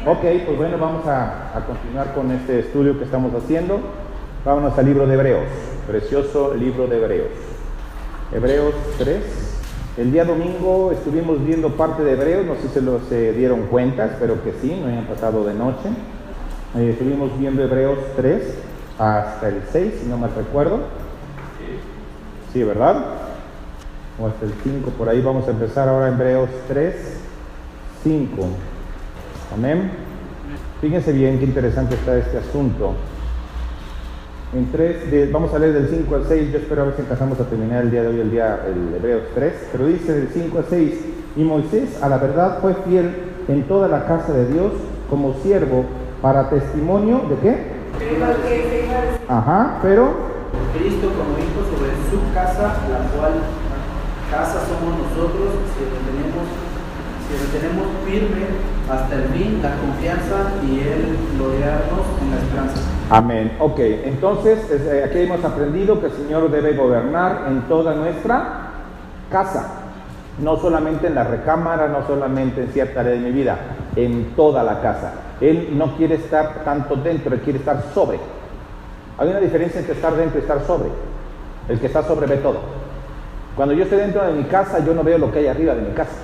Ok, pues bueno, vamos a continuar con este estudio que estamos haciendo. Vámonos al libro de Hebreos, precioso libro de Hebreos. Hebreos 3. El día domingo estuvimos viendo parte de Hebreos, no sé si se dieron cuenta, espero que sí, no hayan pasado de noche. Estuvimos viendo Hebreos 3 hasta el 6, si no mal recuerdo. Sí, ¿verdad? O hasta el 5, por ahí vamos a empezar ahora Hebreos 3, 5. Amén. Fíjense bien qué interesante está este asunto. Vamos a leer del 5 al 6, yo espero a ver si alcanzamos a terminar el día de hoy, el Hebreos 3, pero dice del 5 al 6, y Moisés a la verdad fue fiel en toda la casa de Dios como siervo para testimonio ¿de qué? Ajá, pero Cristo como hijo sobre su casa, la cual casa somos nosotros, si retenemos firme hasta el fin la confianza y el gloriarnos en la esperanza. Amén. Ok, entonces aquí hemos aprendido que el Señor debe gobernar en toda nuestra casa, no solamente en la recámara, no solamente en cierta área de mi vida, en toda la casa. Él no quiere estar tanto dentro, Él quiere estar sobre. Hay una diferencia entre estar dentro y estar sobre. El que está sobre ve todo. Cuando yo estoy dentro de mi casa, yo no veo lo que hay arriba de mi casa.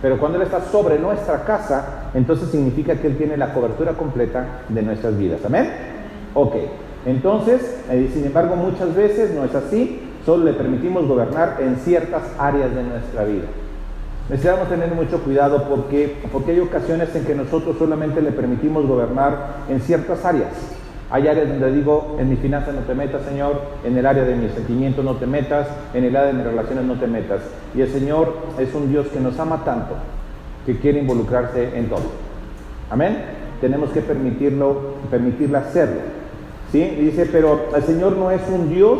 Pero cuando Él está sobre nuestra casa, entonces significa que Él tiene la cobertura completa de nuestras vidas. ¿Amén? Ok. Entonces, sin embargo, muchas veces no es así. Solo le permitimos gobernar en ciertas áreas de nuestra vida. Necesitamos tener mucho cuidado porque hay ocasiones en que nosotros solamente le permitimos gobernar en ciertas áreas. Hay áreas donde digo, en mis finanzas no te metas, Señor, en el área de mis sentimientos no te metas, en el área de mis relaciones no te metas. Y el Señor es un Dios que nos ama tanto, que quiere involucrarse en todo. Amén. Tenemos que permitirle hacerlo. ¿Sí? Y dice, pero el Señor no es un Dios,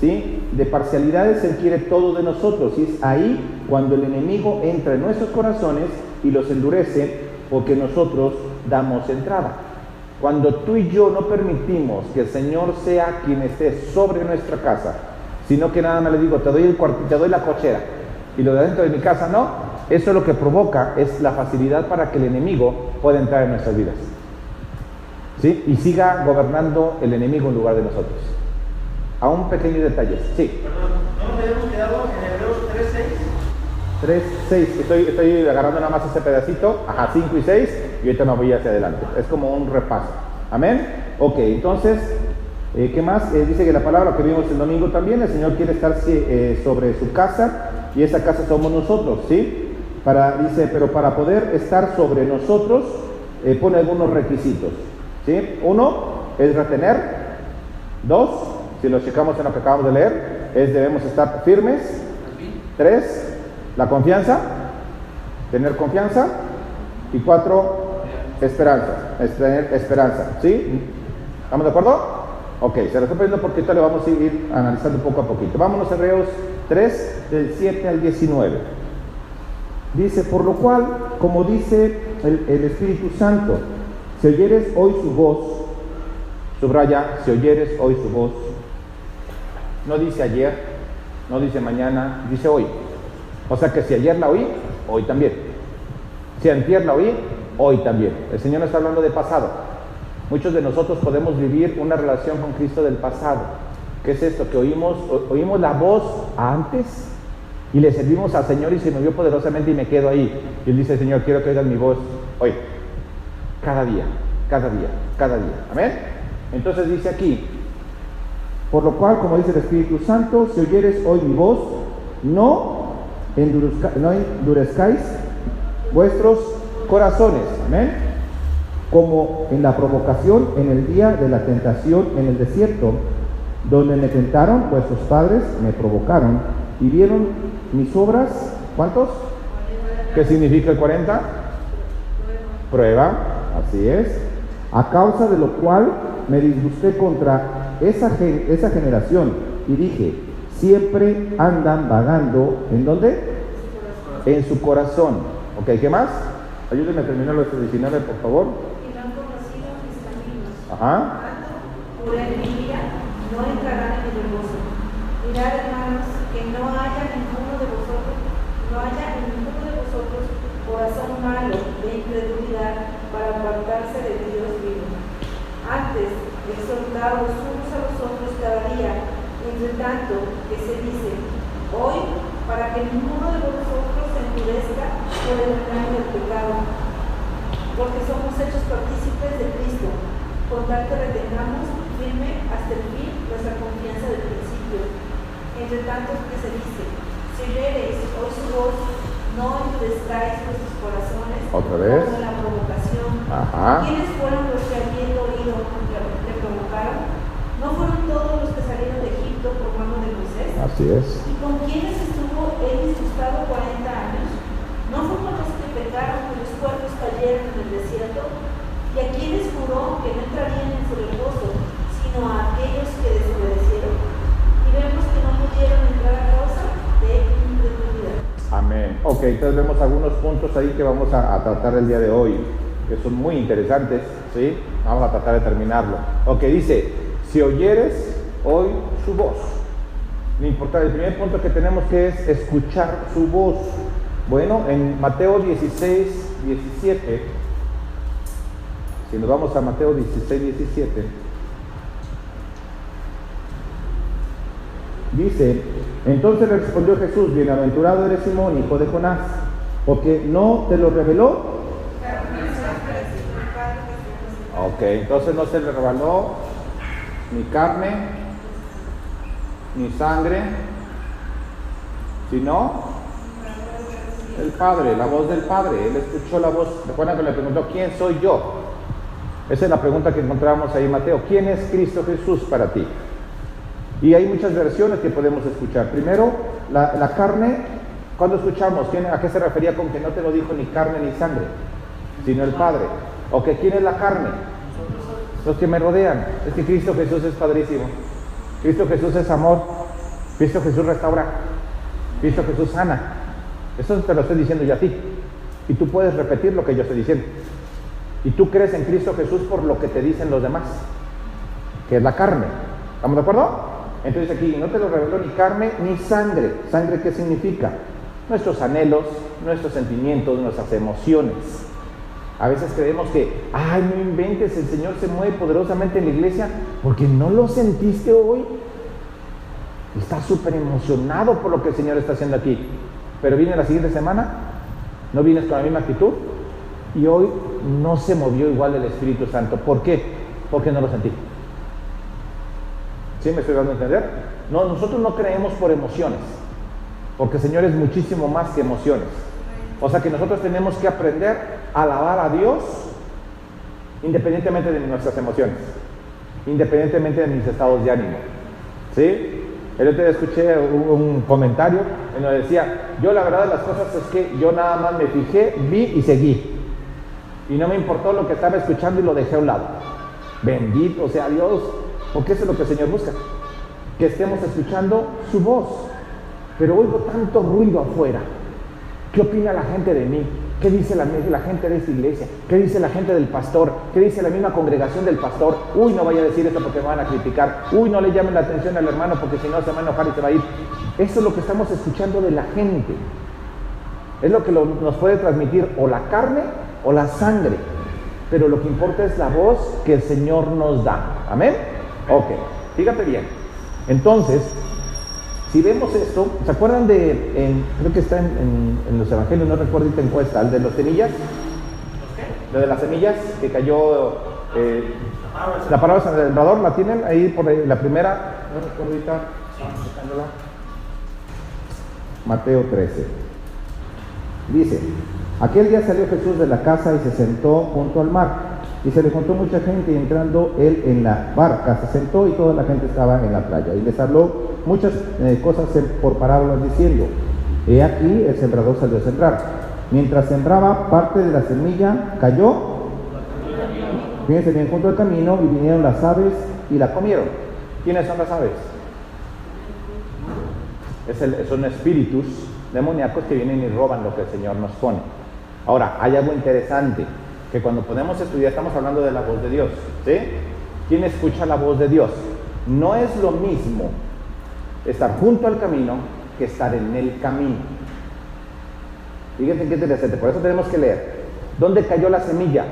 ¿sí?, de parcialidades, Él quiere todo de nosotros. Y es ahí cuando el enemigo entra en nuestros corazones y los endurece, porque nosotros damos entrada. Cuando tú y yo no permitimos que el Señor sea quien esté sobre nuestra casa, sino que nada más le digo, te doy la cochera, y lo de adentro de mi casa no, eso lo que provoca es la facilidad para que el enemigo pueda entrar en nuestras vidas, ¿sí? Y siga gobernando el enemigo en lugar de nosotros. A un pequeño detalle, sí. Perdón, ¿no nos habíamos quedado en Hebreos 3:6? 3, 6, estoy agarrando nada más ese pedacito, 5 y 6, y ahorita me voy hacia adelante. Es como un repaso. Amén. Ok, entonces, ¿qué más? Dice que la palabra que vimos el domingo también, el Señor quiere estar sobre su casa, y esa casa somos nosotros, ¿sí? Dice, pero para poder estar sobre nosotros, pone algunos requisitos, ¿sí? 1 es retener. 2, si lo checamos en lo que acabamos de leer, debemos estar firmes. 3, la confianza, tener confianza. Y 4, tener esperanza, ¿sí? ¿Estamos de acuerdo? Ok, se lo estoy poniendo porque ahorita le vamos a ir analizando poco a poquito. Vámonos a Hebreos 3, del 7 al 19. Dice, por lo cual, como dice el Espíritu Santo, si oyeres hoy su voz, subraya, si oyeres hoy su voz, no dice ayer, no dice mañana, dice hoy. O sea que si ayer la oí, hoy también. Si antier la oí, hoy también. El Señor no está hablando de pasado. Muchos de nosotros podemos vivir una relación con Cristo del pasado. ¿Qué es esto? Que oímos la voz antes y le servimos al Señor y se movió poderosamente y me quedo ahí. Y Él dice, Señor, quiero que oigas mi voz hoy. Cada día, cada día, cada día. Amén. Entonces dice aquí, por lo cual, como dice el Espíritu Santo, si oyeres hoy mi voz, no endurezcáis vuestros corazones, amén, como en la provocación en el día de la tentación en el desierto, donde me tentaron vuestros padres, me provocaron y vieron mis obras. ¿Cuántos? ¿Qué significa el 40? Prueba, así es. A causa de lo cual me disgusté contra esa generación y dije, siempre andan vagando, ¿en dónde? En su corazón. Ok, ¿qué más? Ayúdenme a terminar los 19, por favor. Que no han conocido mis caminos. Ajá. Pura envidia, no entrarán en el gozo. Mirad, hermanos, que no haya en ninguno de vosotros corazón malo de incredulidad para recordaos los unos a los otros cada día, entre tanto que se dice, hoy, para que ninguno de vosotros se endurezca por el engaño del pecado, porque somos hechos partícipes de Cristo, con tal que retengamos firme hasta el fin nuestra confianza del principio. Entre tanto que se dice, si oyereis hoy su voz, no endurezcáis vuestros corazones ¿Otra vez? como en la provocación. Ajá. ¿Quiénes fueron los que habiendo oído le provocaron? ¿No fueron todos los que salieron de Egipto por mano de Moisés? Así es. ¿Y con quiénes estuvo él disgustado 40 años? ¿No fue con los que pecaron cuyos cuerpos cayeron en el desierto? ¿Y a quienes juró que no entrarían en su reposo, sino a aquellos que desobedecieron? Y vemos que no pudieron entrar a causa de incredulidad. Amén. Ok, entonces vemos algunos puntos ahí que vamos a tratar el día de hoy, que son muy interesantes, ¿sí? Vamos a tratar de terminarlo. Ok, dice, si oyeres hoy su voz. Lo importante, el primer punto que tenemos que es escuchar su voz. Bueno, en Mateo 16, 17, si nos vamos a Mateo 16, 17, dice, entonces le respondió Jesús, bienaventurado eres Simón, hijo de Jonás, porque no te lo reveló. Ok, entonces no se le reveló ni carne, ni sangre, sino el Padre, la voz del Padre. Él escuchó la voz. Recuerdan que le preguntó, ¿quién soy yo? Esa es la pregunta que encontramos ahí en Mateo. ¿Quién es Cristo Jesús para ti? Y hay muchas versiones que podemos escuchar. Primero, la carne. ¿Cuándo escuchamos? ¿A qué se refería con que no te lo dijo ni carne ni sangre, sino el Padre? ¿O que quién es la carne? Los que me rodean. Es que Cristo Jesús es padrísimo. Cristo Jesús es amor. Cristo Jesús restaura. Cristo Jesús sana. Eso te lo estoy diciendo yo a ti. Y tú puedes repetir lo que yo estoy diciendo. Y tú crees en Cristo Jesús por lo que te dicen los demás, que es la carne. ¿Estamos de acuerdo? Entonces aquí, no te lo reveló ni carne ni sangre. ¿Sangre qué significa? Nuestros anhelos, nuestros sentimientos, nuestras emociones. A veces creemos que, ay, no inventes, el Señor se mueve poderosamente en la iglesia porque no lo sentiste hoy. Estás súper emocionado por lo que el Señor está haciendo aquí. Pero viene la siguiente semana, no vienes con la misma actitud y hoy no se movió igual el Espíritu Santo. ¿Por qué? Porque no lo sentí. ¿Sí me estoy dando a entender? No, nosotros no creemos por emociones, porque el Señor es muchísimo más que emociones. O sea que nosotros tenemos que aprender a alabar a Dios independientemente de nuestras emociones, independientemente de mis estados de ánimo. ¿Sí? El otro día escuché un comentario en donde decía, yo la verdad de las cosas es que yo nada más me fijé, vi y seguí. Y no me importó lo que estaba escuchando y lo dejé a un lado. Bendito sea Dios, porque eso es lo que el Señor busca. Que estemos escuchando su voz. Pero oigo tanto ruido afuera. ¿Qué opina la gente de mí? ¿Qué dice la gente de esta iglesia? ¿Qué dice la gente del pastor? ¿Qué dice la misma congregación del pastor? Uy, no vaya a decir esto porque me van a criticar. Uy, no le llamen la atención al hermano porque si no se va a enojar y se va a ir. Eso es lo que estamos escuchando de la gente. Es lo que nos puede transmitir o la carne o la sangre. Pero lo que importa es la voz que el Señor nos da. ¿Amén? Ok, fíjate bien. Entonces, si vemos esto, ¿se acuerdan creo que está en los evangelios, no recuerdo esta encuesta, el de las semillas? ¿Lo de las semillas que cayó? La palabra del sembrador, ¿la tienen ahí por ahí, la primera? No recuerdo ahorita. Mateo 13. Dice, aquel día salió Jesús de la casa y se sentó junto al mar. Y se le juntó mucha gente y entrando él en la barca se sentó y toda la gente estaba en la playa. Y les habló muchas cosas por parábolas diciendo, he aquí el sembrador salió a sembrar. Mientras sembraba, parte de la semilla cayó, fíjense bien, junto al camino, y vinieron las aves y la comieron. ¿Quiénes son las aves? Son espíritus demoníacos que vienen y roban lo que el Señor nos pone. Ahora, hay algo interesante, que cuando podemos estudiar estamos hablando de la voz de Dios, ¿sí? ¿Quién escucha la voz de Dios? No es lo mismo estar junto al camino que estar en el camino. Fíjense qué interesante, por eso tenemos que leer. ¿Dónde cayó la semilla?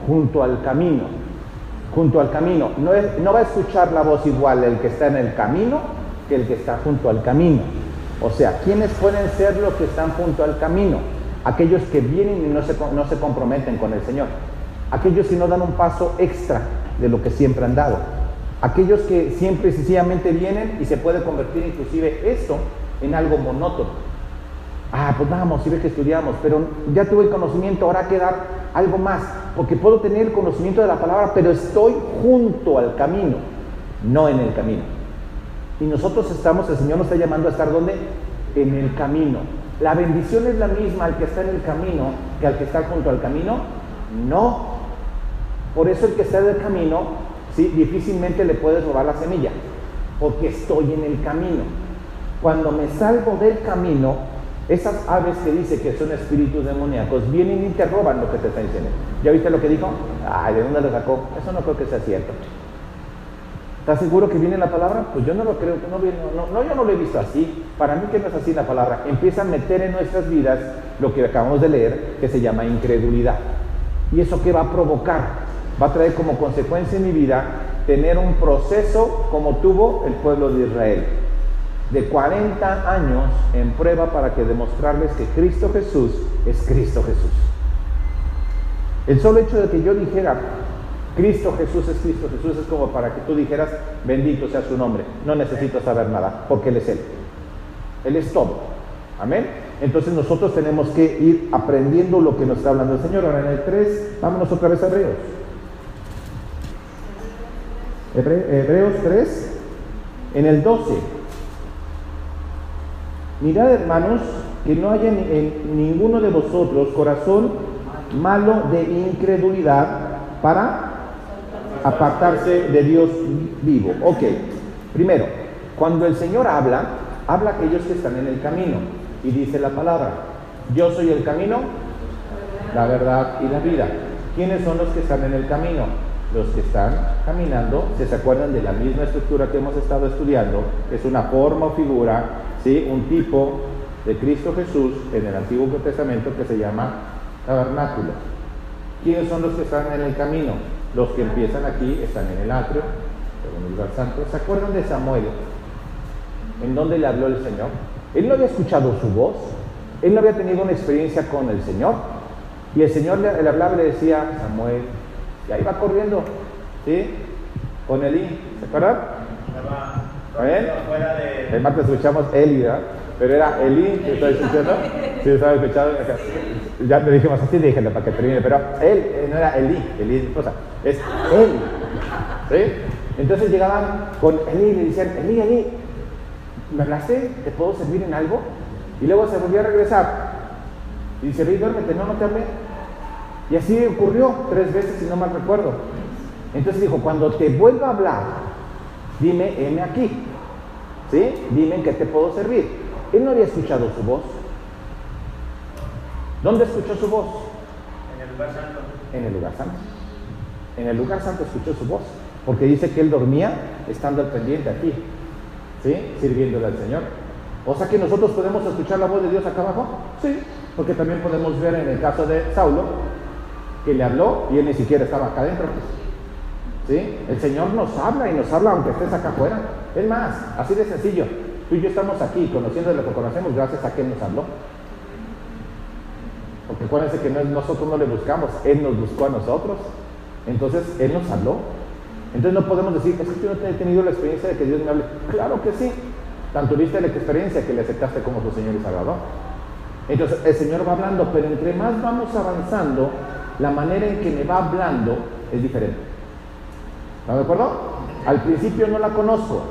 Junto al camino. junto al camino. No va a escuchar la voz igual el que está en el camino que el que está junto al camino. O sea, ¿quiénes pueden ser los que están junto al camino? Aquellos que vienen y no se comprometen con el Señor. Aquellos que no dan un paso extra de lo que siempre han dado. Aquellos que siempre y sencillamente vienen y se puede convertir inclusive esto en algo monótono. Pues vamos, si ves que estudiamos, pero ya tuve el conocimiento, ahora hay que dar algo más, porque puedo tener el conocimiento de la palabra, pero estoy junto al camino, no en el camino. Y nosotros el Señor nos está llamando a estar ¿dónde? En el camino. ¿La bendición es la misma al que está en el camino que al que está junto al camino? No. Por eso el que está en el camino, ¿sí? Difícilmente le puedes robar la semilla, porque estoy en el camino. Cuando me salgo del camino, esas aves que dice que son espíritus demoníacos vienen y te roban lo que te está diciendo. ¿Ya viste lo que dijo? ¿De dónde lo sacó? Eso no creo que sea cierto. ¿Estás seguro que viene la palabra? Pues yo no lo creo, yo no lo he visto así. Para mí que no es así la palabra. Empieza a meter en nuestras vidas lo que acabamos de leer, que se llama incredulidad. ¿Y eso qué va a provocar? Va a traer como consecuencia en mi vida tener un proceso como tuvo el pueblo de Israel, de 40 años en prueba para que demostrarles que Cristo Jesús es Cristo Jesús. El solo hecho de que yo dijera Cristo Jesús es Cristo Jesús es como para que tú dijeras bendito sea su nombre, no necesito saber nada, porque Él es Él. Él es todo. Amén. Entonces nosotros tenemos que ir aprendiendo lo que nos está hablando el Señor. Ahora en el 3, vámonos otra vez a Hebreos. Hebreos 3, en el 12. Mirad, hermanos, que no haya en ninguno de vosotros corazón malo de incredulidad para apartarse de Dios vivo. Ok, primero, cuando el Señor habla a aquellos que están en el camino y dice la palabra, yo soy el camino, la verdad y la vida. ¿Quiénes son los que están en el camino? Los que están caminando, si se acuerdan de la misma estructura que hemos estado estudiando, que es una forma o figura, ¿sí? Un tipo de Cristo Jesús en el Antiguo Testamento que se llama tabernáculo. ¿Quiénes son los que están en el camino? Los que empiezan aquí están en el atrio, en el lugar santo. ¿Se acuerdan de Samuel? ¿En dónde le habló el Señor? Él no había escuchado su voz, él no había tenido una experiencia con el Señor, y el Señor le hablaba y le decía, Samuel, y ahí va corriendo, ¿sí? Con Elí, ¿se acuerdan? El martes escuchamos Eli, ¿verdad? Pero era Elí, ¿que estaba escuchando? Sí, estaba escuchando. Ya me dijimos así, dígale para que termine, pero él no era Elí es mi esposa, es él, ¿sí? Entonces llegaban con Elí y le decían, Elí, ¿me hablaste? ¿Te puedo servir en algo? Y luego se volvió a regresar y dice, Elí, duérmete, no te hablé. Y así ocurrió 3 veces, si no mal recuerdo. Entonces dijo, cuando te vuelva a hablar, dime, heme aquí, ¿sí? Dime en qué te puedo servir. Él no había escuchado su voz. ¿Dónde escuchó su voz? En el lugar santo. En el lugar santo. En el lugar santo escuchó su voz, porque dice que él dormía estando al pendiente aquí, ¿sí? Sirviéndole al Señor. O sea que nosotros podemos escuchar la voz de Dios acá abajo, sí, porque también podemos ver en el caso de Saulo, que le habló y él ni siquiera estaba acá adentro, ¿sí? El Señor nos habla y nos habla aunque estés acá afuera. Es más, así de sencillo, tú y yo estamos aquí conociendo lo que conocemos gracias a que Él nos habló. Porque acuérdense que nosotros no le buscamos, Él nos buscó a nosotros. Entonces Él nos habló. Entonces no podemos decir, es que yo no he tenido la experiencia de que Dios me hable. Claro que sí. Tanto tuviste la experiencia que le aceptaste como tu Señor y Salvador. Entonces el Señor va hablando, pero entre más vamos avanzando, la manera en que me va hablando es diferente. ¿Están de acuerdo? Al principio no la conozco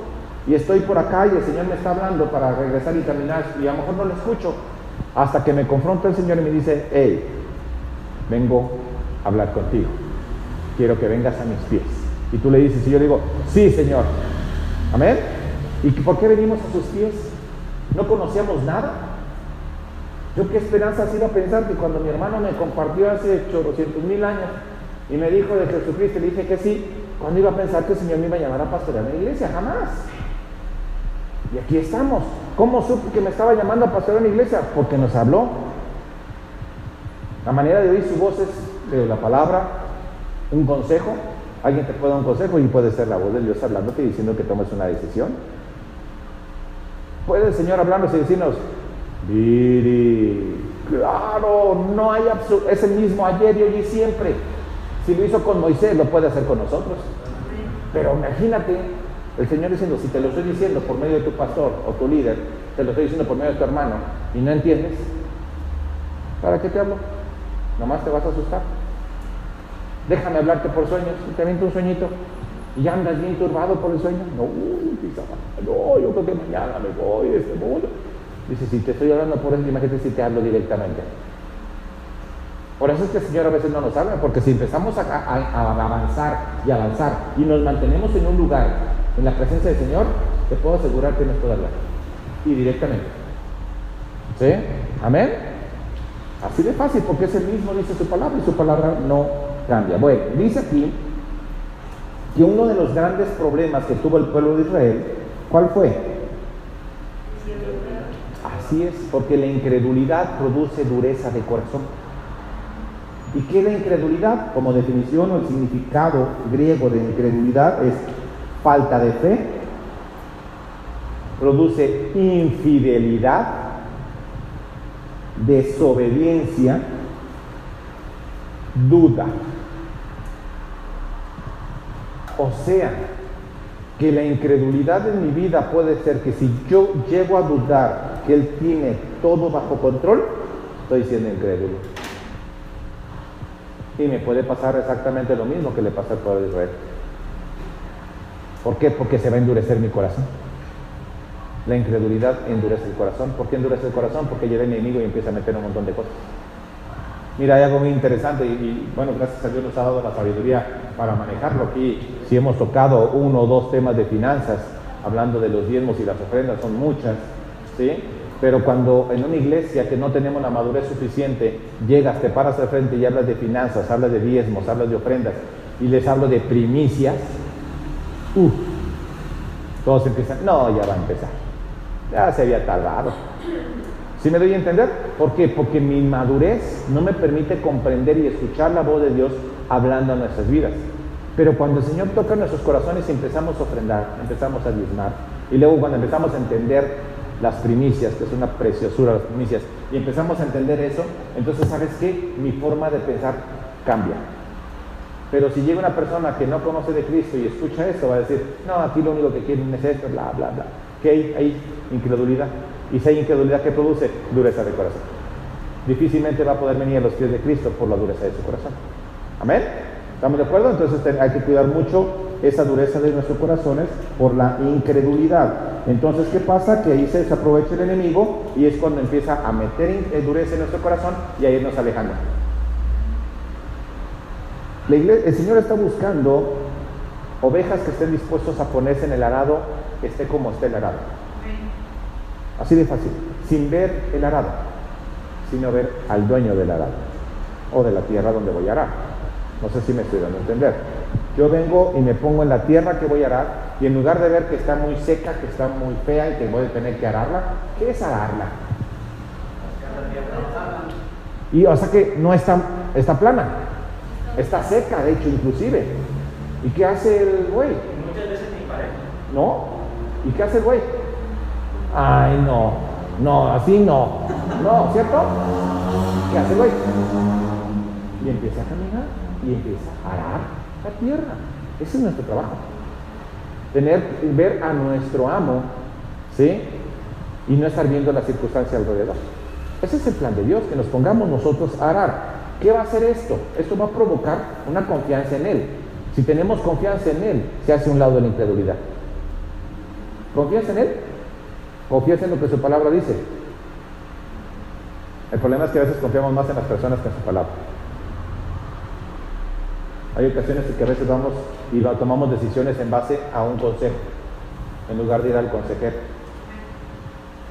y estoy por acá y el Señor me está hablando para regresar y caminar y a lo mejor no lo escucho hasta que me confronta el Señor y me dice, hey, vengo a hablar contigo, quiero que vengas a mis pies. Y tú le dices, y yo digo, sí, Señor. Amén. ¿Y por qué venimos a sus pies? ¿No conocíamos nada? Yo qué esperanza ha sido pensar que cuando mi hermano me compartió hace 800,000 años y me dijo de Jesucristo, le dije que sí, ¿cuándo iba a pensar que el Señor me iba a llamar a pastorear en la iglesia? Jamás. Y aquí estamos. ¿Cómo supe que me estaba llamando a pastorear en la iglesia? Porque nos habló. La manera de oír su voz es de la palabra, un consejo, Alguien te puede dar un consejo y puede ser la voz de Dios hablándote y diciendo que tomes una decisión. Puede el Señor hablarnos y decirnos, Viri, claro, no hay es el mismo ayer y hoy y siempre. Si lo hizo con Moisés, lo puede hacer con nosotros. Pero imagínate, el Señor diciendo, si te lo estoy diciendo por medio de tu pastor o tu líder, te lo estoy diciendo por medio de tu hermano y no entiendes, ¿para qué te hablo? Nomás te vas a asustar. Déjame hablarte por sueños, y te aviento un sueñito y ya andas bien turbado por el sueño. No, yo creo que mañana me voy de este mundo. Dice, si te estoy hablando por eso, imagínate si te hablo directamente. Por eso es que el Señor a veces no nos habla, porque si empezamos a avanzar y nos mantenemos en un lugar, en la presencia del Señor, te puedo asegurar que nos puede hablar. Y directamente. ¿Sí? ¿Amén? Así de fácil, porque es el mismo, dice su palabra, y su palabra no cambia. Bueno, dice aquí que uno de los grandes problemas que tuvo el pueblo de Israel, ¿cuál fue? Así es, porque la incredulidad produce dureza de corazón. ¿Y qué es la incredulidad? Como definición o el significado griego de incredulidad es falta de fe, produce infidelidad, desobediencia, duda. O sea, que la incredulidad en mi vida puede ser que si yo llego a dudar que Él tiene todo bajo control, estoy siendo incrédulo. Y me puede pasar exactamente lo mismo que le pasa al pueblo de Israel. ¿Por qué? Porque se va a endurecer mi corazón. La incredulidad endurece el corazón. ¿Por qué endurece el corazón? Porque llega el enemigo y empieza a meter un montón de cosas. Mira, hay algo muy interesante y bueno, gracias a Dios nos ha dado la sabiduría para manejarlo. Aquí si hemos tocado 1 o 2 temas de finanzas, hablando de los diezmos y las ofrendas, son muchas, ¿sí? Pero cuando en una iglesia que no tenemos la madurez suficiente, llegas, te paras de frente y hablas de finanzas, hablas de diezmos, hablas de ofrendas y les hablo de primicias, todos empiezan, no, ya va a empezar, ya se había tardado. ¿Sí me doy a entender? ¿Por qué? Porque mi madurez no me permite comprender y escuchar la voz de Dios hablando a nuestras vidas. Pero cuando el Señor toca nuestros corazones y empezamos a ofrendar, empezamos a diezmar, y luego cuando empezamos a entender las primicias, que es una preciosura las primicias, y empezamos a entender eso, entonces ¿sabes qué? Mi forma de pensar cambia. Pero si llega una persona que no conoce de Cristo y escucha esto, va a decir, no, aquí lo único que quieren es esto, bla, bla, bla. ¿Qué hay? Hay incredulidad. Y si hay incredulidad, ¿qué produce? Dureza de corazón. Difícilmente va a poder venir a los pies de Cristo por la dureza de su corazón. ¿Amén? ¿Estamos de acuerdo? Entonces hay que cuidar mucho esa dureza de nuestros corazones por la incredulidad. Entonces, ¿qué pasa? Que ahí se aprovecha el enemigo y es cuando empieza a meter dureza en nuestro corazón y a irnos alejando. El Señor está buscando ovejas que estén dispuestos a ponerse en el arado, esté como esté el arado. Así de fácil, sin ver el arado, sino ver al dueño del arado o de la tierra donde voy a arar. No sé si me estoy dando a entender. Yo vengo y me pongo en la tierra que voy a arar y en lugar de ver que está muy seca, que está muy fea y que voy a tener que ararla, ¿qué es ararla? Y o sea que no está plana, está seca de hecho inclusive. ¿Y qué hace el güey? Muchas veces ni pareja. ¿No? ¿Y qué hace el güey? Ay, no, así no, ¿cierto? ¿Qué hace el güey? Y empieza a caminar y empieza a arar la tierra. Ese es nuestro trabajo. Ver a nuestro amo, ¿sí? Y no estar viendo la circunstancia alrededor. Ese es el plan de Dios, que nos pongamos nosotros a arar. ¿Qué va a hacer esto? Esto va a provocar una confianza en Él. Si tenemos confianza en Él, se hace un lado de la incredulidad. ¿Confías en Él? Confías en lo que su palabra dice. El problema es que a veces confiamos más en las personas que en su palabra. Hay ocasiones en que a veces vamos y tomamos decisiones en base a un consejo, en lugar de ir al consejero.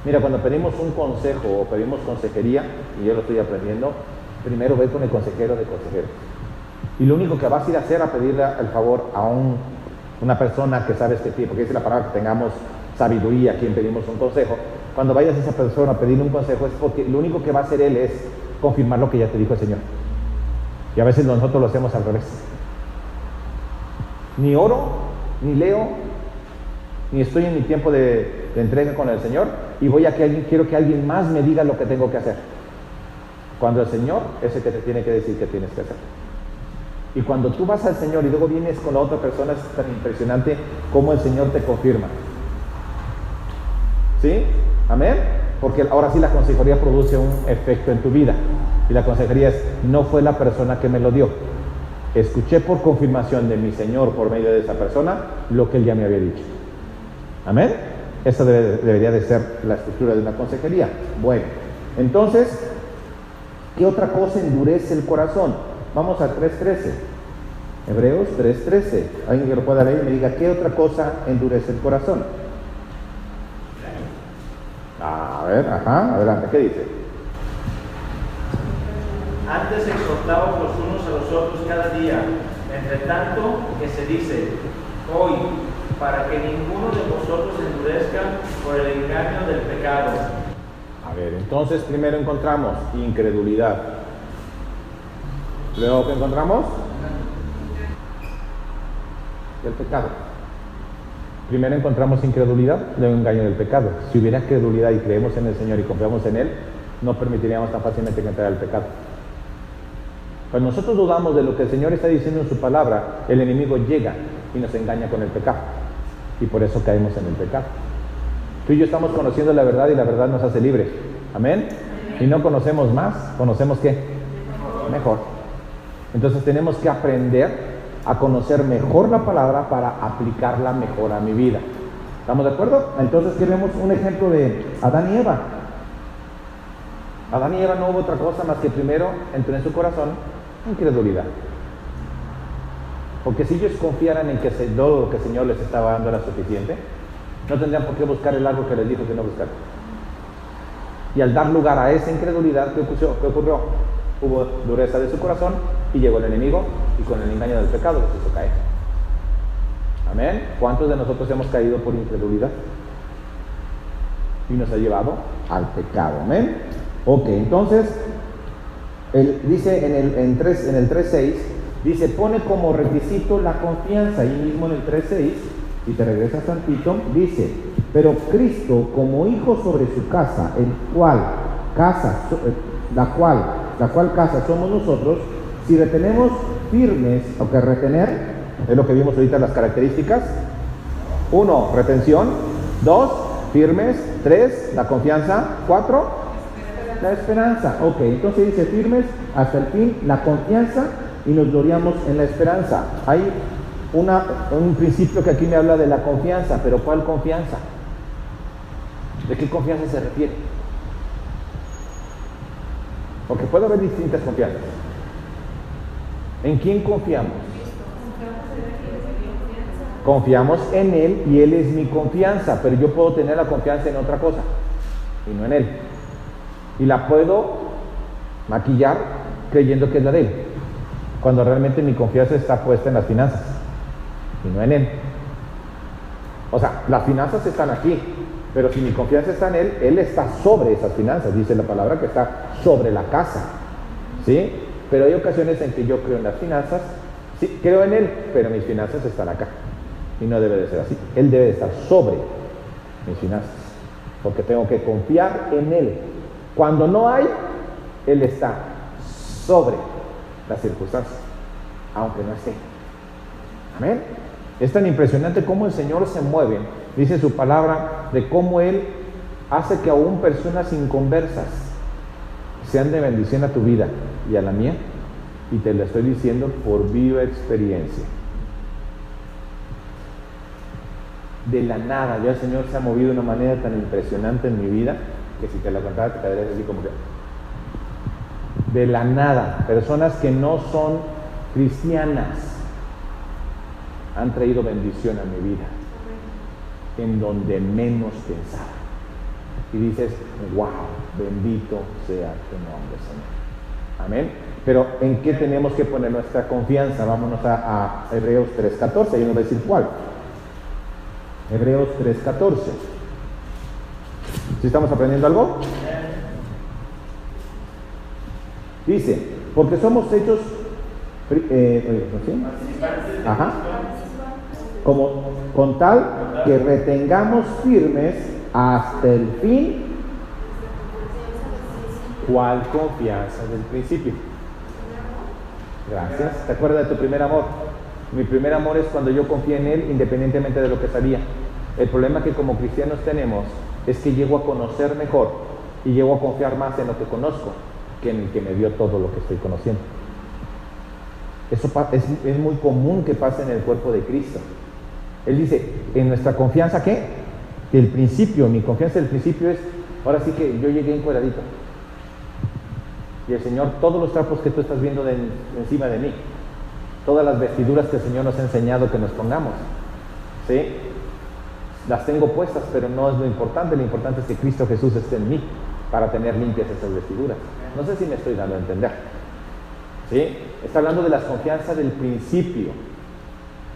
Mira, cuando pedimos un consejo o pedimos consejería, y yo lo estoy aprendiendo, primero ve con el consejero de consejeros. Y lo único que vas a ir a hacer a pedirle el favor a una persona que sabes que tiene, porque dice la palabra que tengamos sabiduría a quien pedimos un consejo. Cuando vayas a esa persona a pedirle un consejo es porque lo único que va a hacer él es confirmar lo que ya te dijo el Señor. Y a veces nosotros lo hacemos al revés. Ni oro, ni leo, ni estoy en mi tiempo de entrega con el Señor y quiero que alguien más me diga lo que tengo que hacer. Cuando el Señor es el que te tiene que decir qué tienes que hacer. Y cuando tú vas al Señor y luego vienes con la otra persona, es tan impresionante cómo el Señor te confirma. ¿Sí? ¿Amén? Porque ahora sí la consejería produce un efecto en tu vida. Y la consejería es, no fue la persona que me lo dio. Escuché por confirmación de mi Señor por medio de esa persona lo que Él ya me había dicho. ¿Amén? Esa debería de ser la estructura de una consejería. Bueno, entonces, ¿qué otra cosa endurece el corazón? Vamos a 3:13. Hebreos 3:13. Alguien que lo pueda leer y me diga, ¿qué otra cosa endurece el corazón? A ver, adelante, ¿qué dice? Antes exhortaos los unos a los otros cada día, entre tanto que se dice, hoy, para que ninguno de vosotros endurezca por el engaño del pecado. A ver, entonces primero encontramos incredulidad. Luego, ¿qué encontramos? El pecado. Primero encontramos incredulidad, luego engaño del pecado. Si hubiera credulidad y creemos en el Señor y confiamos en Él, no permitiríamos tan fácilmente que entrara el pecado. Cuando nosotros dudamos de lo que el Señor está diciendo en su palabra, el enemigo llega y nos engaña con el pecado. Y por eso caemos en el pecado. Tú y yo estamos conociendo la verdad y la verdad nos hace libres. ¿Amén? Y no conocemos más, ¿conocemos qué? Mejor. Entonces tenemos que aprender a conocer mejor la palabra para aplicarla mejor a mi vida. ¿Estamos de acuerdo? Entonces aquí vemos un ejemplo de Adán y Eva. Adán y Eva no hubo otra cosa más que primero entró en su corazón incredulidad. Porque si ellos confiaran en que todo lo que el Señor les estaba dando era suficiente, no tendrían por qué buscar el árbol que les dijo que no buscaran. Y al dar lugar a esa incredulidad, ¿qué ocurrió? Hubo dureza de su corazón y llegó el enemigo y con el engaño del pecado los hizo caer. Amén. ¿Cuántos de nosotros hemos caído por incredulidad? Y nos ha llevado al pecado. Amén. Ok, entonces, dice en el 3:6, dice, pone como requisito la confianza. Ahí mismo en el 3:6, y te regresas tantito, dice, pero Cristo como hijo sobre su casa, la cual casa somos nosotros, si retenemos firmes, retener, es lo que vimos ahorita las características. 1, retención. 2, firmes. 3, la confianza. 4, la esperanza. Ok, entonces dice firmes hasta el fin, la confianza, y nos gloriamos en la esperanza. Hay un principio que aquí me habla de la confianza, pero ¿cuál confianza? ¿De qué confianza se refiere? Porque puede haber distintas confianzas. ¿En quién confiamos? Confiamos en Él y Él es mi confianza, pero yo puedo tener la confianza en otra cosa y no en Él. Y la puedo maquillar creyendo que es la de Él, cuando realmente mi confianza está puesta en las finanzas y no en Él. O sea, las finanzas están aquí, pero si mi confianza está en Él, Él está sobre esas finanzas. Dice la palabra que está sobre la casa, ¿sí? Pero hay ocasiones en que yo creo en las finanzas, sí, creo en Él, pero mis finanzas están acá. Y no debe de ser así. Él debe de estar sobre mis finanzas, porque tengo que confiar en Él. Cuando no hay, Él está sobre las circunstancias, aunque no esté. Amén. Es tan impresionante cómo el Señor se mueve, dice su palabra, de cómo Él hace que aún personas inconversas sean de bendición a tu vida y a la mía, y te lo estoy diciendo por viva experiencia. De la nada, ya el Señor se ha movido de una manera tan impresionante en mi vida, que si te la contara te quedarías así como que... De la nada, personas que no son cristianas han traído bendición a mi vida, en donde menos pensaba. Y dices, wow, bendito sea tu nombre, Señor. Amén. Pero ¿en qué tenemos que poner nuestra confianza? Vámonos a Hebreos 3:14, ahí nos va a decir cuál. Hebreos 3:14. ¿Sí estamos aprendiendo algo? Dice, porque somos hechos... ¿sí? Ajá. con tal que retengamos firmes hasta el fin. ¿Cuál confianza del principio? Gracias. ¿Te acuerdas de tu primer amor? Mi primer amor es cuando yo confié en Él independientemente de lo que sabía. El problema que como cristianos tenemos es que llego a conocer mejor y llego a confiar más en lo que conozco que en el que me dio todo lo que estoy conociendo. Eso es muy común que pase en el cuerpo de Cristo. Él dice, en nuestra confianza, ¿qué? Del principio, mi confianza del principio es, ahora sí que yo llegué encueradito. Y el Señor, todos los trapos que tú estás viendo encima de mí, todas las vestiduras que el Señor nos ha enseñado que nos pongamos, ¿sí? Las tengo puestas, pero no es lo importante es que Cristo Jesús esté en mí para tener limpias esas vestiduras. No sé si me estoy dando a entender, ¿sí? Está hablando de la confianza del principio.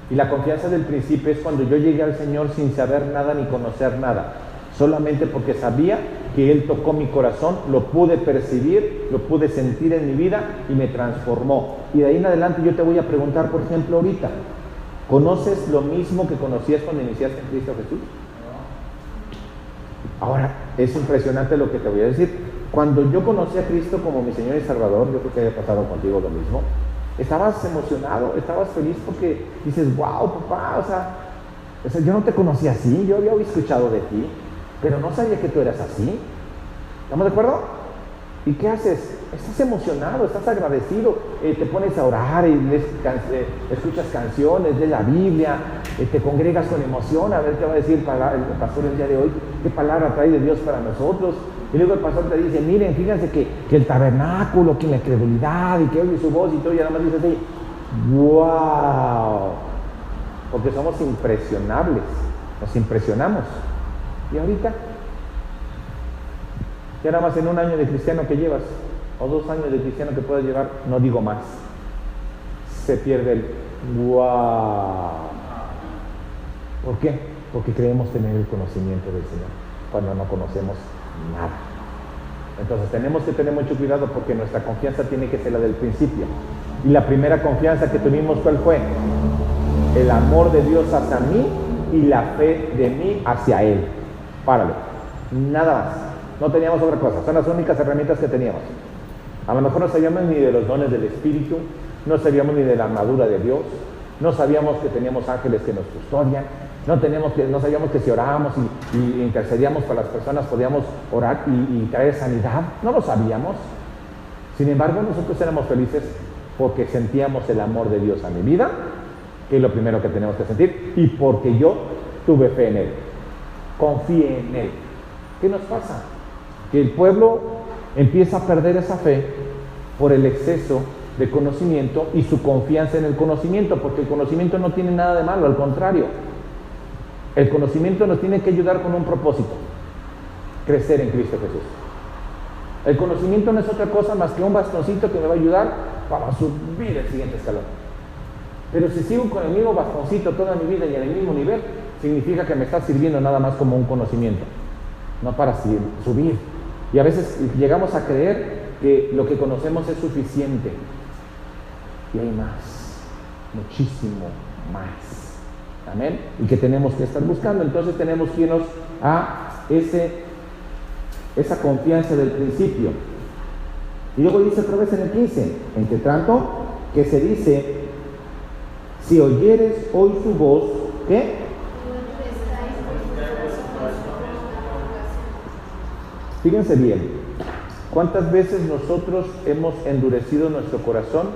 Y la confianza del principio es cuando yo llegué al Señor sin saber nada ni conocer nada, solamente porque sabía que Él tocó mi corazón, lo pude percibir, lo pude sentir en mi vida y me transformó. Y de ahí en adelante yo te voy a preguntar, por ejemplo, ahorita, ¿conoces lo mismo que conocías cuando iniciaste en Cristo Jesús? Ahora, es impresionante lo que te voy a decir. Cuando yo conocí a Cristo como mi Señor y Salvador, yo creo que haya pasado contigo lo mismo, estabas emocionado, estabas feliz porque dices, wow, papá, o sea, yo no te conocía así, yo había escuchado de ti, pero no sabía que tú eras así. ¿Estamos de acuerdo? ¿Y qué haces? Estás emocionado, estás agradecido, te pones a orar y escuchas canciones, lees la Biblia, te congregas con emoción a ver qué va a decir el pastor el día de hoy, qué palabra trae de Dios para nosotros. Y luego el pastor te dice, miren, fíjense que el tabernáculo, que la credulidad y que oye su voz y todo, y nada más dices así, wow, porque somos impresionables, nos impresionamos. Y ahorita, ya nada más en un año de cristiano que llevas, o 2 años de cristiano que puedas llevar, no digo más, se pierde el wow. ¿Por qué? Porque creemos tener el conocimiento del Señor, cuando no conocemos nada. Entonces tenemos que tener mucho cuidado porque nuestra confianza tiene que ser la del principio. Y la primera confianza que tuvimos, ¿cuál fue? El amor de Dios hacia mí y la fe de mí hacia Él. Párale, nada más. No teníamos otra cosa, son las únicas herramientas que teníamos. A lo mejor no sabíamos ni de los dones del Espíritu, no sabíamos ni de la armadura de Dios, no sabíamos que teníamos ángeles que nos custodian, no sabíamos que si orábamos y intercedíamos para las personas podíamos orar y traer sanidad, no lo sabíamos. Sin embargo, nosotros éramos felices porque sentíamos el amor de Dios a mi vida, que es lo primero que tenemos que sentir, y porque yo tuve fe en Él, confié en Él. ¿Qué nos pasa? Que el pueblo empieza a perder esa fe por el exceso de conocimiento y su confianza en el conocimiento, porque el conocimiento no tiene nada de malo, al contrario. El conocimiento nos tiene que ayudar con un propósito: crecer en Cristo Jesús. El conocimiento no es otra cosa más que un bastoncito que me va a ayudar para subir el siguiente escalón. Pero si sigo con el mismo bastoncito toda mi vida y en el mismo nivel, significa que me está sirviendo nada más como un conocimiento, no para subir. Y a veces llegamos a creer que lo que conocemos es suficiente. Y hay más, muchísimo más. Amén. Y que tenemos que estar buscando. Entonces tenemos que irnos a esa confianza del principio. Y luego dice otra vez en el 15, entre tanto que se dice, si oyeres hoy su voz, ¿qué? Fíjense bien, ¿cuántas veces nosotros hemos endurecido nuestro corazón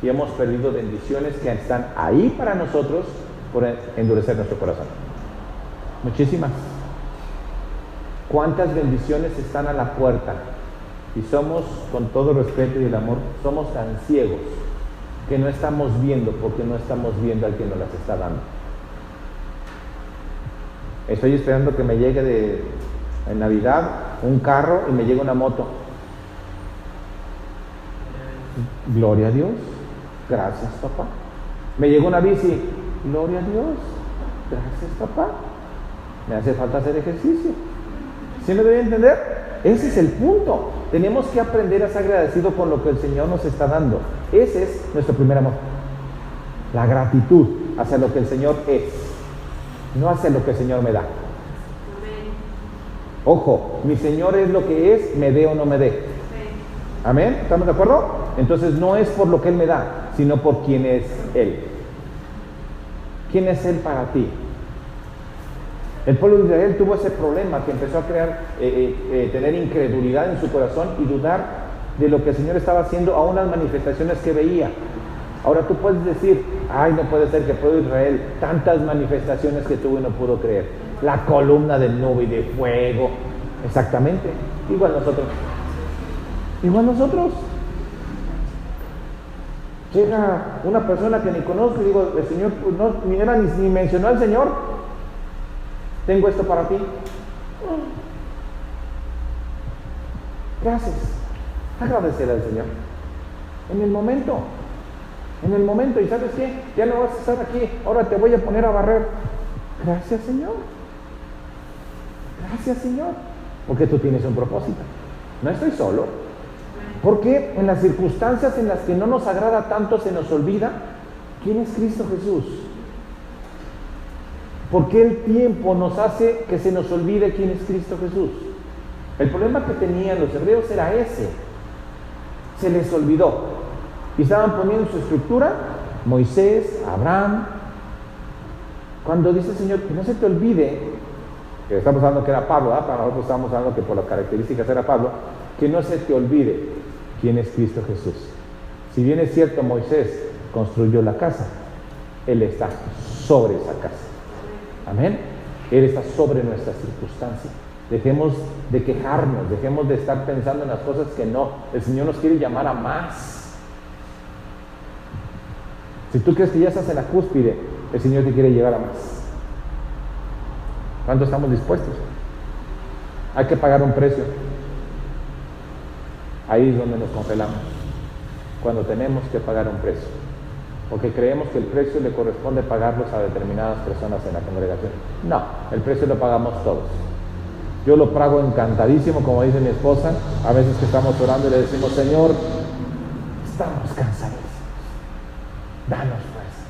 y hemos perdido bendiciones que están ahí para nosotros por endurecer nuestro corazón? Muchísimas. ¿Cuántas bendiciones están a la puerta? Y somos, con todo respeto y el amor, somos tan ciegos que no estamos viendo porque no estamos viendo al que nos las está dando. Estoy esperando que me llegue en Navidad un carro y me llegue una moto. Gloria a Dios. Gracias, papá. Me llegó una bici. Gloria a Dios. Gracias, papá. Me hace falta hacer ejercicio. ¿Sí me debe entender? Ese es el punto. Tenemos que aprender a ser agradecidos con lo que el Señor nos está dando. Ese es nuestro primer amor. La gratitud. hacia lo que el Señor es, no hacia lo que el Señor me da. Ojo, mi Señor es lo que es, me dé o no me dé. Amén, ¿estamos de acuerdo? Entonces no es por lo que Él me da, sino por quién es Él. ¿Quién es Él para ti? El pueblo de Israel tuvo ese problema que empezó a crear, tener incredulidad en su corazón y dudar de lo que el Señor estaba haciendo a unas manifestaciones que veía. Ahora tú puedes decir, ay, no puede ser que el pueblo de Israel, tantas manifestaciones que tuvo y no pudo creer. La columna de nube y de fuego. Exactamente, igual nosotros. Igual nosotros. Llega una persona que ni conozco y digo, el Señor pues, no, ni mencionó al Señor. Tengo esto para ti. ¿Qué haces? Agradecer al Señor. En el momento. ¿Y sabes qué? Ya no vas a estar aquí. Ahora te voy a poner a barrer. Gracias, Señor. Gracias, Señor. Porque tú tienes un propósito. No estoy solo. Porque en las circunstancias en las que no nos agrada tanto se nos olvida quién es Cristo Jesús. Porque el tiempo nos hace que se nos olvide quién es Cristo Jesús. El problema que tenían los hebreos era ese. Se les olvidó. Y estaban poniendo su estructura, Moisés, Abraham. Cuando dice el Señor, que no se te olvide, que estamos hablando que era Pablo, para nosotros estamos hablando que por las características era Pablo, que no se te olvide quién es Cristo Jesús. Si bien es cierto, Moisés construyó la casa, Él está sobre esa casa. Amén. Él está sobre nuestras circunstancias. Dejemos de quejarnos, dejemos de estar pensando en las cosas que no. El Señor nos quiere llamar a más. Si tú crees que ya estás en la cúspide, el Señor te quiere llevar a más. ¿Cuánto estamos dispuestos? Hay que pagar un precio. Ahí es donde nos congelamos. Cuando tenemos que pagar un precio. Porque creemos que el precio le corresponde pagarlos a determinadas personas en la congregación. No, el precio lo pagamos todos. Yo lo pago encantadísimo, como dice mi esposa, a veces que estamos orando y le decimos, Señor, estamos cansadísimos, danos fuerzas.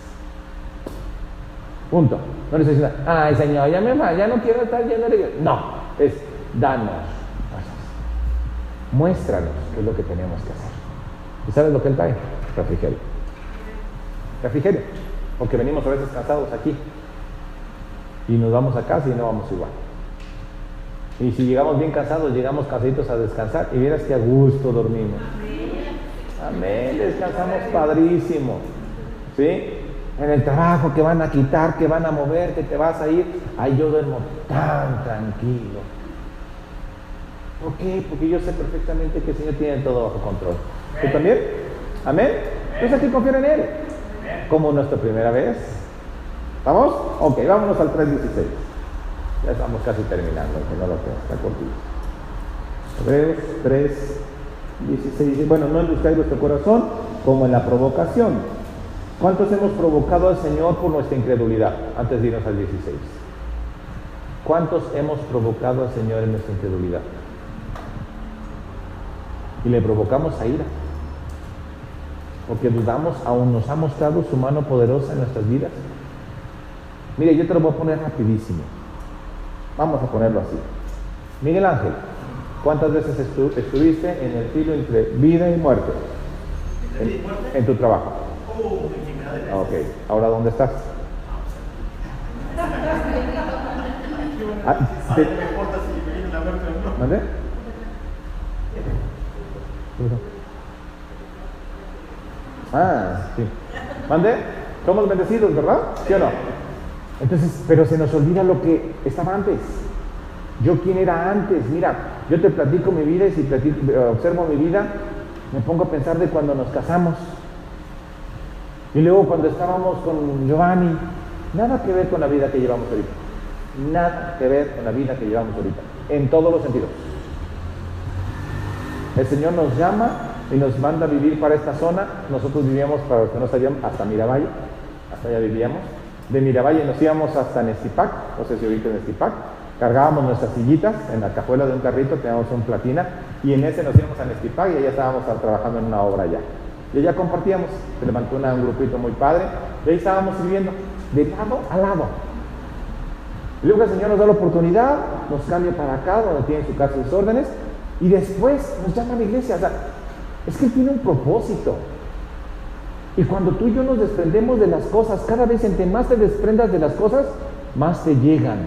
Punto. No le estoy diciendo, ay Señor, ya no quiero estar lleno de... No, es danos fuerzas. Muéstranos qué es lo que tenemos que hacer. ¿Y sabes lo que Él trae? Refrigerio. Refrigerio. Porque venimos a veces cansados aquí y nos vamos a casa y no vamos igual. Y si llegamos bien cansados, llegamos cansaditos a descansar y vieras que a gusto dormimos. Amén, descansamos padrísimo. ¿Sí? En el trabajo que van a quitar, que van a mover, que te vas a ir, ahí yo duermo tan tranquilo. ¿Por qué? Porque yo sé perfectamente que el Señor tiene todo bajo control. ¿Tú también? Amén. Entonces hay que confiar en Él. Como nuestra primera vez. ¿Vamos? Ok, vámonos al 3.16. Ya estamos casi terminando, que no lo tengo, está cortito. 3:16. Bueno, no endurezcáis vuestro corazón como en la provocación. ¿Cuántos hemos provocado al Señor por nuestra incredulidad? Antes de irnos al 16. ¿Cuántos hemos provocado al Señor en nuestra incredulidad? Y le provocamos a ira. Porque dudamos, aún nos ha mostrado su mano poderosa en nuestras vidas. Mire, yo te lo voy a poner rapidísimo. Vamos a ponerlo así. Miguel Ángel, ¿cuántas veces estuviste en el filo entre vida y muerte? En tu trabajo. Ok, ahora ¿dónde estás? ¿Dónde? Sí. ¿Mande? Somos bendecidos, ¿verdad? ¿Sí o no? Entonces, pero se nos olvida lo que estaba antes. Yo quién era antes. Mira, yo te platico mi vida y si observo mi vida, me pongo a pensar de cuando nos casamos. Y luego cuando estábamos con Giovanni, nada que ver con la vida que llevamos ahorita. Nada que ver con la vida que llevamos ahorita. En todos los sentidos. El Señor nos llama y nos manda a vivir para esta zona. Nosotros vivíamos, para los que no sabían, hasta Miravalle. Hasta allá vivíamos. De Miravalle nos íbamos hasta Nestipac, no sé si ahorita en Nestipac, cargábamos nuestras sillitas en la cajuela de un carrito, teníamos un platina, y en ese nos íbamos a Nestipac y allá estábamos trabajando en una obra allá. Y allá compartíamos, se levantó un grupito muy padre, y ahí estábamos sirviendo. de lado a lado. Y luego el Señor nos da la oportunidad, nos cambia para acá, donde tiene su casa de desórdenes, y después nos llama a la iglesia. O sea, es que Él tiene un propósito. Y cuando tú y yo nos desprendemos de las cosas, cada vez entre más te desprendas de las cosas, más te llegan.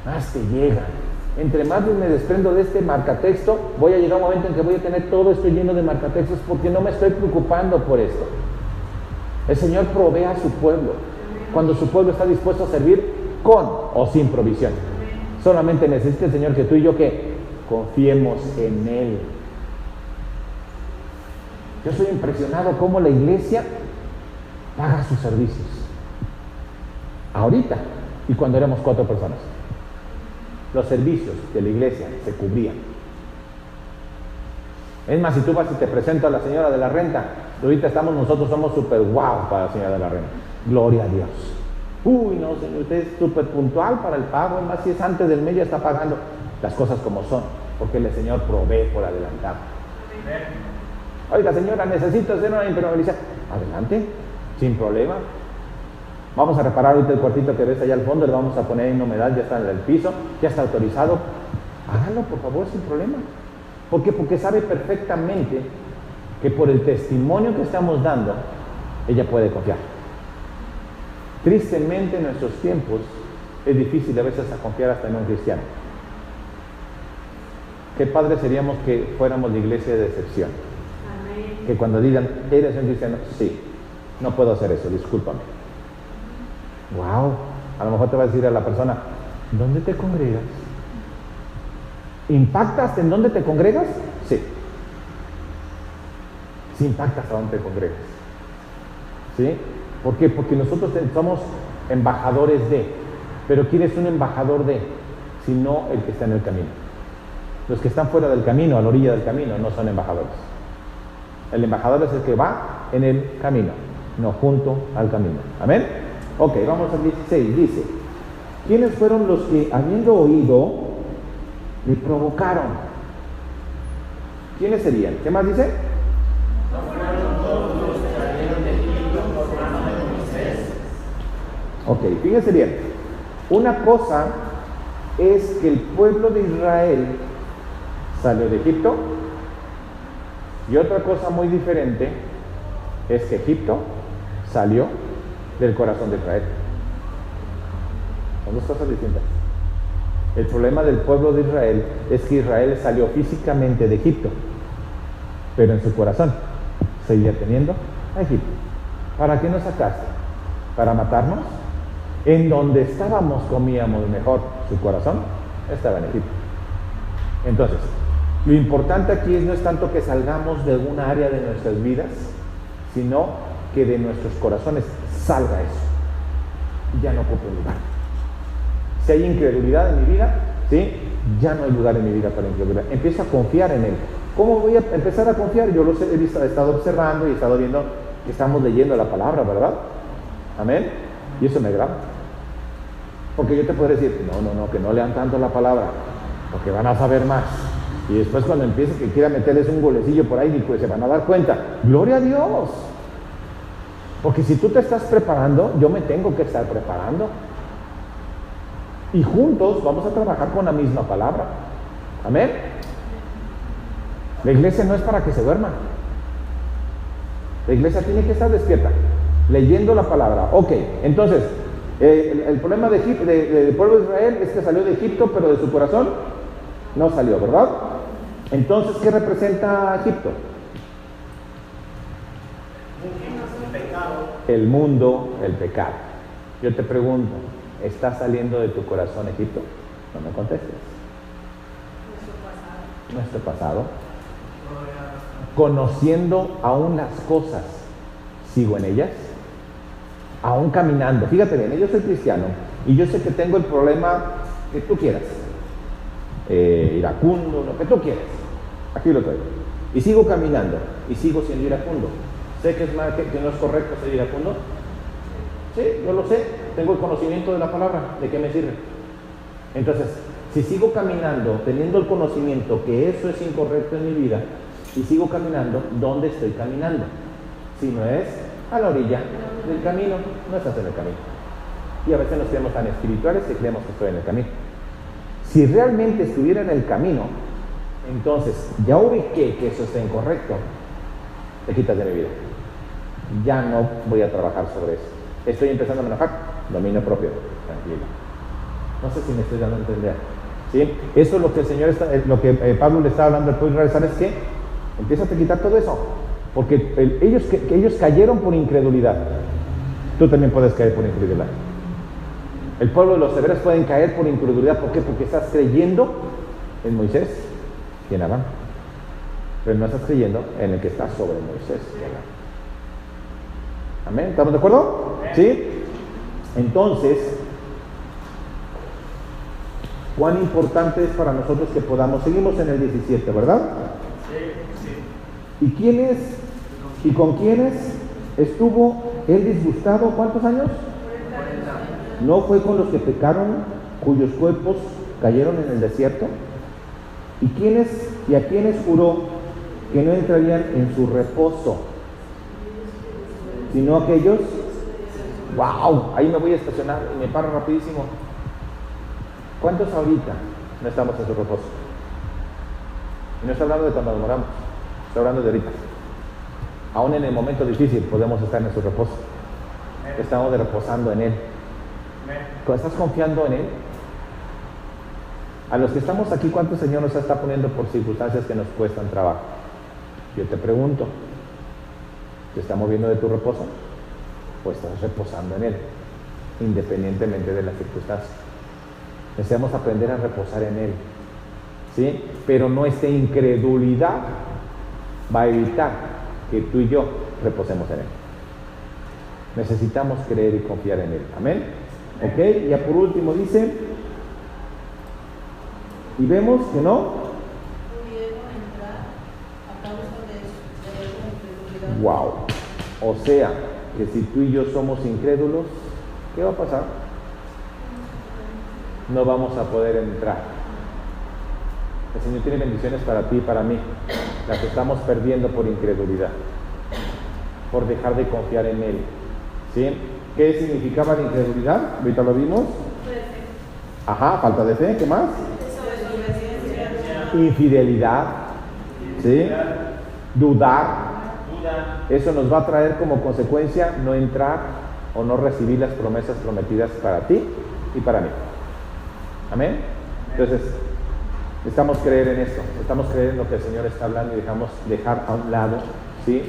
Más te llegan. Entre más me desprendo de este marcatexto, voy a llegar a un momento en que voy a tener todo esto lleno de marcatextos porque no me estoy preocupando por esto. El Señor provee a su pueblo cuando su pueblo está dispuesto a servir con o sin provisión. Solamente necesita el Señor que tú y yo que confiemos en Él. Yo soy impresionado cómo la iglesia paga sus servicios. Ahorita y cuando éramos 4 personas. Los servicios de la iglesia se cubrían. Es más, si tú vas y te presento a la señora de la renta, ahorita nosotros somos súper guau para la señora de la renta. Gloria a Dios. Uy, no, señor, usted es súper puntual para el pago, es más, si es antes del mes ya está pagando las cosas como son, porque el Señor provee por adelantado. Oiga, señora, necesito hacer una impermeabilización. Adelante, sin problema. Vamos a reparar ahorita el cuartito que ves allá al fondo, le vamos a poner en humedad, ya está en el piso, ya está autorizado. Hágalo, por favor, sin problema. ¿Por qué? Porque sabe perfectamente que por el testimonio que estamos dando, ella puede confiar. Tristemente en nuestros tiempos es difícil a veces a confiar hasta en un cristiano. Qué padre seríamos que fuéramos la iglesia de excepción. Amén. Que cuando digan, ¿eres un cristiano? Sí, no puedo hacer eso, discúlpame. Wow, a lo mejor te va a decir a la persona, ¿dónde te congregas? ¿Impactas en dónde te congregas? Sí. Sí impactas a dónde te congregas. ¿Sí? ¿Por qué? Porque nosotros somos embajadores de, pero ¿quién es un embajador de? Sino el que está en el camino. Los que están fuera del camino, a la orilla del camino, no son embajadores. El embajador es el que va en el camino, no junto al camino. ¿Amén? Ok, vamos al 16. Dice, ¿quiénes fueron los que, habiendo oído, le provocaron? ¿Quiénes serían? ¿Qué más dice? No fueron todos los que salieron de Egipto por mano de Moisés. Ok, fíjense bien. Una cosa es que el pueblo de Israel salió de Egipto, y otra cosa muy diferente es que Egipto salió del corazón de Israel. Son dos cosas distintas. El problema del pueblo de Israel es que Israel salió físicamente de Egipto, pero en su corazón seguía teniendo a Egipto. ¿Para qué nos sacaste? ¿Para matarnos? En donde estábamos comíamos mejor. Su corazón estaba en Egipto. Entonces, lo importante aquí no es tanto que salgamos de alguna área de nuestras vidas, sino que de nuestros corazones salga eso. Ya no ocupa lugar. Si hay incredulidad en mi vida, ¿sí? Ya no hay lugar en mi vida para incredulidad. Empiezo a confiar en Él. ¿Cómo voy a empezar a confiar? Yo he estado observando y he estado viendo que estamos leyendo la palabra, ¿verdad? Amén. Y eso me agrada. Porque yo te puedo decir, no, que no lean tanto la palabra, porque van a saber más. Y después cuando empiece que quiera meterles un golecillo por ahí, pues se van a dar cuenta. ¡Gloria a Dios! Porque si tú te estás preparando, yo me tengo que estar preparando. Y juntos vamos a trabajar con la misma palabra. Amén. La iglesia no es para que se duerma. La iglesia tiene que estar despierta, leyendo la palabra. Ok, entonces, el problema del pueblo de Israel es que salió de Egipto, pero de su corazón no salió, ¿verdad? Entonces, ¿qué representa Egipto? El mundo, el pecado. Yo te pregunto, ¿está saliendo de tu corazón Egipto? No me contestes. Nuestro pasado. Conociendo aún las cosas, ¿sigo en ellas? Aún caminando. Fíjate bien, yo soy cristiano y yo sé que tengo el problema que tú quieras. Iracundo, lo que tú quieras. Aquí lo traigo. Y sigo caminando y sigo siendo iracundo. ¿Sé que no es correcto ser iracundo? Sí, yo lo sé. Tengo el conocimiento de la palabra. ¿De qué me sirve? Entonces, si sigo caminando, teniendo el conocimiento que eso es incorrecto en mi vida, y sigo caminando, ¿dónde estoy caminando? Si no es a la orilla del camino, no estás en el camino. Y a veces nos creemos tan espirituales que creemos que estoy en el camino. Si realmente estuviera en el camino, entonces ya ubiqué que eso está incorrecto, te quitas de mi vida. Ya no voy a trabajar sobre eso. Estoy empezando a enojar, dominio propio, tranquilo. No sé si me estoy dando a entender. ¿Sí? Eso es lo que el Señor lo que Pablo le está hablando al pueblo de Israel. ¿Sabes qué? Empieza a quitar todo eso. Porque ellos cayeron por incredulidad. Tú también puedes caer por incredulidad. El pueblo de los hebreos pueden caer por incredulidad. ¿Por qué? Porque estás creyendo en Moisés y en Abraham. Pero no estás creyendo en el que está sobre Moisés y Abraham. ¿Amén? ¿Estamos de acuerdo? ¿Sí? Entonces, ¿cuán importante es para nosotros que podamos? Seguimos en el 17, ¿verdad? Sí. ¿Y quiénes y con quiénes estuvo él disgustado? ¿Cuántos años? 40. ¿No fue con los que pecaron, cuyos cuerpos cayeron en el desierto? ¿Y a quiénes juró que no entrarían en su reposo? Sino aquellos. ¡Wow! Ahí me voy a estacionar y me paro rapidísimo. ¿Cuántos ahorita no estamos en su reposo? Y no está hablando de cuando nos moramos, está hablando de ahorita. Aún en el momento difícil podemos estar en su reposo. Estamos reposando en Él. ¿Estás confiando en Él? A los que estamos aquí, ¿cuántos Señor nos está poniendo por circunstancias que nos cuestan trabajo? Yo te pregunto, ¿te está moviendo de tu reposo? ¿O estás reposando en Él? Independientemente de las circunstancias. Necesitamos aprender a reposar en Él, ¿sí? Pero nuestra incredulidad va a evitar que tú y yo reposemos en Él. Necesitamos creer y confiar en Él. ¿Amén? ¿Ok? Y ya por último dice, y vemos que no pudieron entrar a causa de su incredulidad. Wow. O sea, que si tú y yo somos incrédulos, ¿qué va a pasar? No vamos a poder entrar. El Señor tiene bendiciones para ti y para mí, las estamos perdiendo por incredulidad, por dejar de confiar en Él. ¿Sí? ¿Qué significaba la incredulidad? Ahorita lo vimos. Ajá, falta de fe. ¿Qué más? Infidelidad. ¿Sí? Dudar. Eso nos va a traer como consecuencia no entrar o no recibir las promesas prometidas para ti y para mí. Amén. Entonces, necesitamos creer en esto, necesitamos creer en lo que el Señor está hablando y dejamos dejar a un lado, ¿sí?,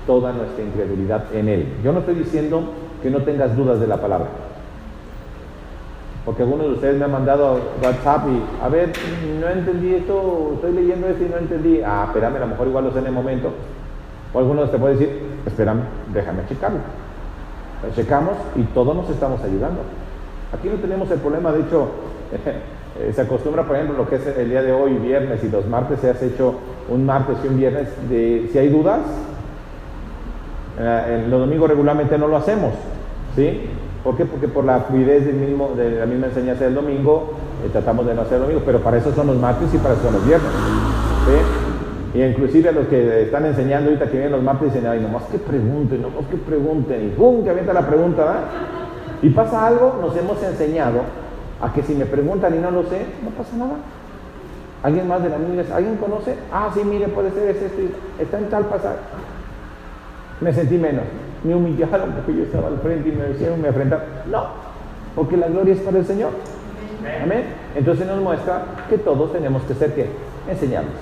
toda nuestra incredulidad en Él. Yo no estoy diciendo que no tengas dudas de la palabra, porque algunos de ustedes me han mandado WhatsApp y, a ver, no entendí esto, estoy leyendo esto y no entendí. Ah, espérame, a lo mejor igual lo sé en el momento. O algunos te pueden decir, espérame, déjame checarlo. Lo checamos y todos nos estamos ayudando. Aquí no tenemos el problema, de hecho, se acostumbra, por ejemplo, lo que es el día de hoy, viernes, y los martes se has hecho un martes y un viernes, si hay dudas, los domingos regularmente no lo hacemos, ¿sí? ¿Por qué? Porque por la fluidez de la misma enseñanza del domingo, tratamos de no hacer el domingo, pero para eso son los martes y para eso son los viernes, ¿sí? Y inclusive los que están enseñando ahorita que vienen los martes dicen, ay, nomás que pregunten, y ¡pum!, que avienta la pregunta, ¿verdad? Y pasa algo, nos hemos enseñado a que si me preguntan y no lo sé, no pasa nada. ¿Alguien más de la Biblia? ¿Alguien conoce? Ah, sí, mire, puede ser esto, está en tal pasaje. Me sentí menos, me humillaron porque yo estaba al frente y me decían, me enfrentaron. No, porque la gloria es para el Señor. Amén. Entonces nos muestra que todos tenemos que ser, ¿qué? Enseñables.